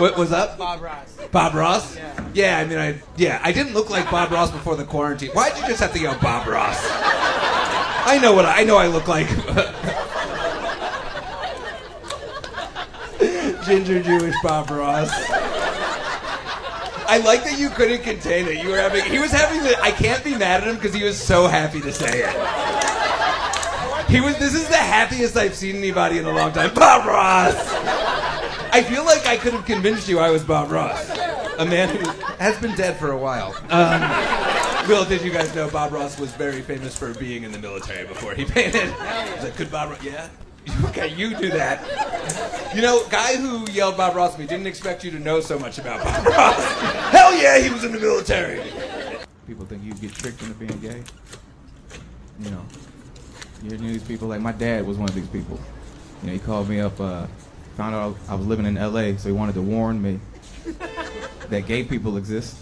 What was up? Bob Ross. Bob Ross? Yeah. I mean, I didn't look like Bob Ross before the quarantine. Why'd you just have to yell Bob Ross? I know I look like. Ginger Jewish Bob Ross. I like that you couldn't contain it. He was having I can't be mad at him because he was so happy to say it. This is the happiest I've seen anybody in a long time. Bob Ross! I feel like I could have convinced you I was Bob Ross. A man who has been dead for a while. Will, did you guys know Bob Ross was very famous for being in the military before he painted? Was that good Bob Ross? Yeah? Okay, you do that. You know, guy who yelled Bob Ross at me didn't expect you to know so much about Bob Ross. Hell yeah, he was in the military. People think you get tricked into being gay. You know, you're these people, like my dad was one of these people. You know, he called me up, found out I was living in LA, so he wanted to warn me that gay people exist.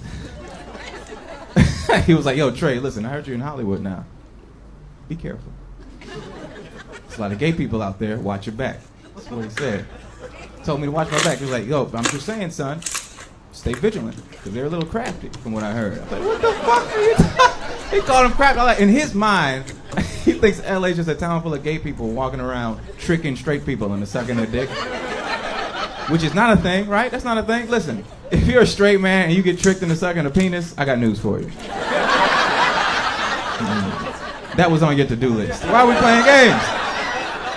He was like, yo, Trey, listen, I heard you're in Hollywood now. Be careful. There's a lot of gay people out there, watch your back. That's what he said. Told me to watch my back. He was like, yo, I'm just saying, son, stay vigilant, because they're a little crafty, from what I heard. I was like, what the fuck are you talking? He called him crafty. Like, in his mind, he thinks LA's just a town full of gay people walking around tricking straight people into sucking their dick. Which is not a thing, right? That's not a thing. Listen, if you're a straight man and you get tricked into sucking a penis, I got news for you. That was on your to-do list. Why are we playing games?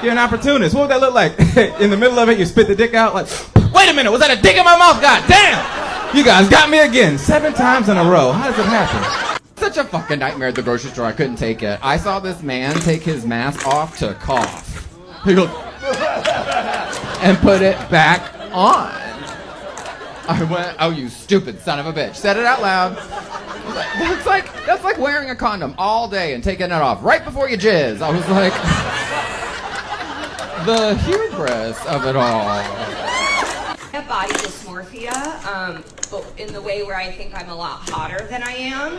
You're an opportunist. What would that look like? In the middle of it, you spit the dick out like, wait a minute, was that a dick in my mouth? God damn! You guys got me again, 7 times in a row. How does it happen? Such a fucking nightmare at the grocery store, I couldn't take it. I saw this man take his mask off to cough. He goes, and put it back on. I went, oh, you stupid son of a bitch. Said it out loud. That's like wearing a condom all day and taking it off right before you jizz. I was like, the hubris of it all. I have body dysmorphia, but in the way where I think I'm a lot hotter than I am.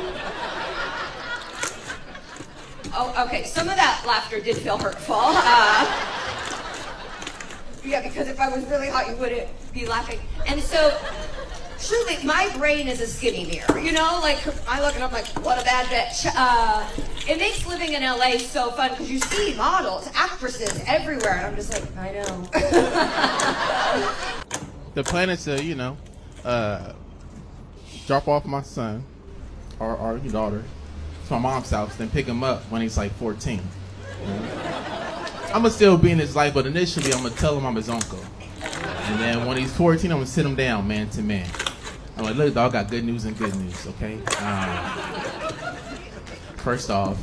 Oh, okay, some of that laughter did feel hurtful. Yeah, because if I was really hot, you wouldn't be laughing. And so, truly, my brain is a skinny mirror, you know? Like, I look and I'm like, what a bad bitch. It makes living in LA so fun because you see models, actresses everywhere, and I'm just like, I know. The plan is to, drop off my son or your daughter to my mom's house, then pick him up when he's like 14. I'm gonna still be in his life, but initially I'm gonna tell him I'm his uncle. And then when he's 14, I'm gonna sit him down man to man. I'm like, look, dog, got good news and good news, okay? First off,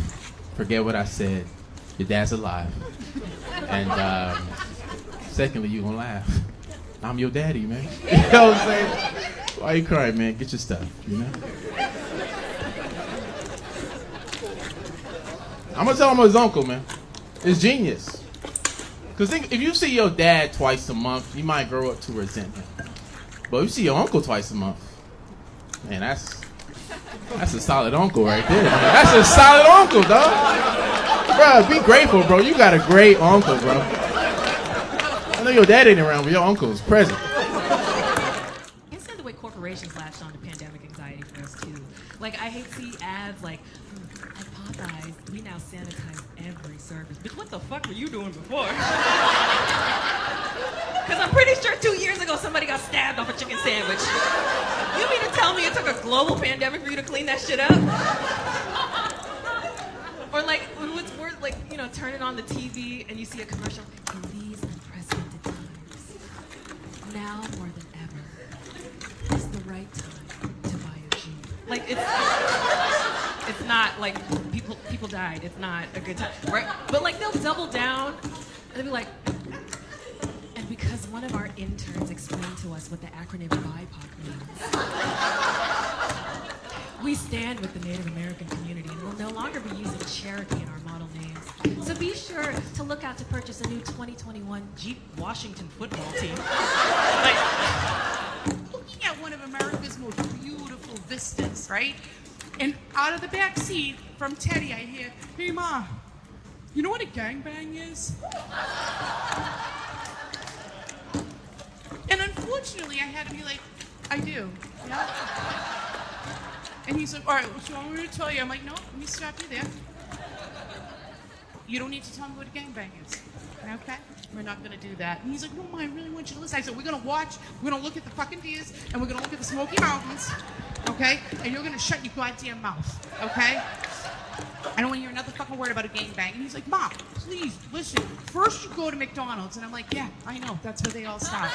forget what I said. Your dad's alive. And secondly, you gonna laugh. I'm your daddy, man. You know what I'm saying? Why you crying, man? Get your stuff, you know? I'm gonna tell him I'm his uncle, man. It's genius. Because if you see your dad twice a month, you might grow up to resent him. But if you see your uncle twice a month, man, that's a solid uncle right there, man. That's a solid uncle, dog. Bro, be grateful, bro. You got a great uncle, bro. I know your dad ain't around, but your uncle is present. It's the way corporations latched on to pandemic anxiety for us, too. Like, I hate to see ads like, at Popeyes, we now sanitize every service. Bitch, what the fuck were you doing before? Because I'm pretty sure 2 years ago somebody got stabbed off a chicken sandwich. You mean to tell me it took a global pandemic for you to clean that shit up? Or like, what's worse, like, turning on the TV and you see a commercial. In these unprecedented times, now more than ever, is the right time to buy a Jeep. Like, it's not like people died. It's not a good time, right? But like they'll double down and they'll be like, and because one of our interns explained to us what the acronym BIPOC means, we stand with the Native American community and will no longer be using Cherokee in our model names. So be sure to look out to purchase a new 2021 Jeep Washington football team. Like, looking at one of America's most beautiful vistas, right? And out of the back seat from Teddy, I hear, hey, Ma, you know what a gangbang is? And unfortunately, unfortunately, I had to be like, I do. Yeah. And he's like, all right, so I'm going to tell you. I'm like, no, let me stop you there. You don't need to tell me what a gangbang is. Okay? We're not going to do that. And he's like, no, Ma, I really want you to listen. I said, we're going to watch, we're going to look at the fucking deers, and we're going to look at the Smoky Mountains, okay? And you're going to shut your goddamn mouth, okay? I don't want to hear another fucking word about a gangbang. And he's like, Ma, please, listen. First you go to McDonald's. And I'm like, yeah, I know. That's where they all start.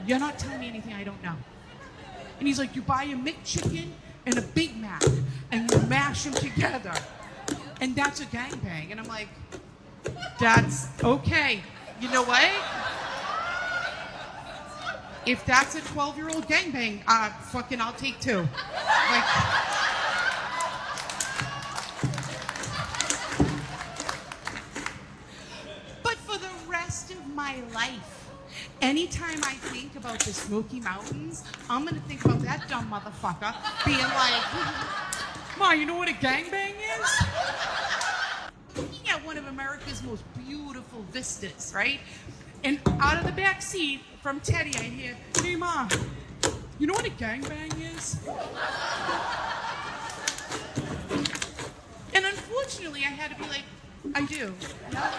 You're not telling me anything I don't know. And he's like, you buy a McChicken and a Big Mac, and you mash them together. And that's a gangbang. And I'm like, that's okay. You know what? If that's a 12-year-old gangbang, fucking I'll take two. Like, but for the rest of my life, anytime I think about the Smoky Mountains, I'm gonna think about that dumb motherfucker being like, Ma, you know what a gangbang is? Looking at one of America's most beautiful vistas, right? And out of the back seat from Teddy, I hear, hey, Ma, you know what a gangbang is? And unfortunately, I had to be like, I do. Yeah.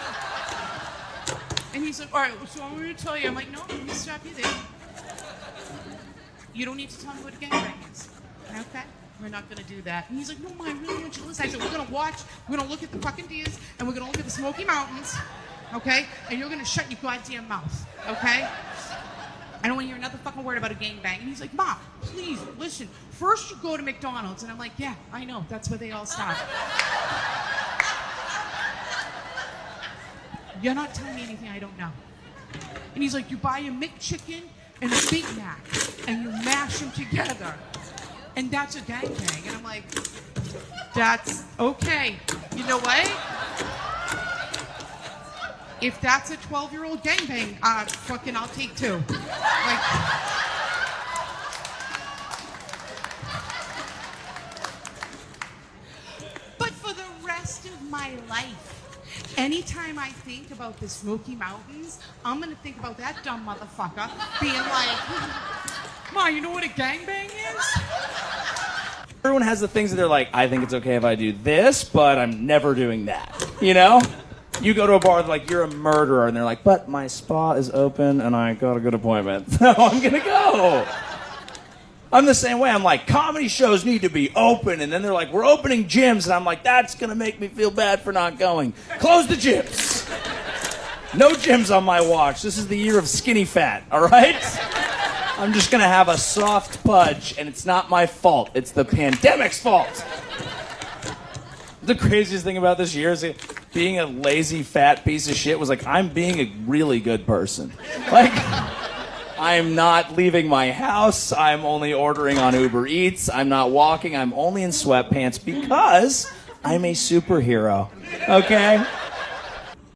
And he's like, all right, so I'm going to tell you. I'm like, no, let me stop you there. You don't need to tell me what a gangbang is. Okay? We're not going to do that. And he's like, no, Ma, I really want you to listen. I said, we're going to watch, we're going to look at the fucking deers, and we're going to look at the Smoky Mountains, okay? And you're going to shut your goddamn mouth, okay? I don't want to hear another fucking word about a gangbang. And he's like, Ma, please, listen. First you go to McDonald's. And I'm like, yeah, I know. That's where they all start. You're not telling me anything I don't know. And he's like, you buy a McChicken and a Big Mac, and you mash them together. And that's a gangbang. And I'm like, that's okay. You know what? If that's a 12-year-old gangbang, fucking I'll take two. Like, but for the rest of my life, anytime I think about the Smoky Mountains, I'm gonna think about that dumb motherfucker being like, Ma, you know what a gangbang is? Everyone has the things that they're like, I think it's okay if I do this, but I'm never doing that. You know? You go to a bar, like, you're a murderer, and they're like, but my spa is open and I got a good appointment, so I'm gonna go. I'm the same way. I'm like, comedy shows need to be open, and then they're like, we're opening gyms, and I'm like, that's gonna make me feel bad for not going. Close the gyms. No gyms on my watch. This is the year of skinny fat, all right? I'm just gonna have a soft pudge, and it's not my fault. It's the pandemic's fault. The craziest thing about this year is being a lazy, fat piece of shit was like, I'm being a really good person. Like, I'm not leaving my house. I'm only ordering on Uber Eats. I'm not walking. I'm only in sweatpants because I'm a superhero. Okay?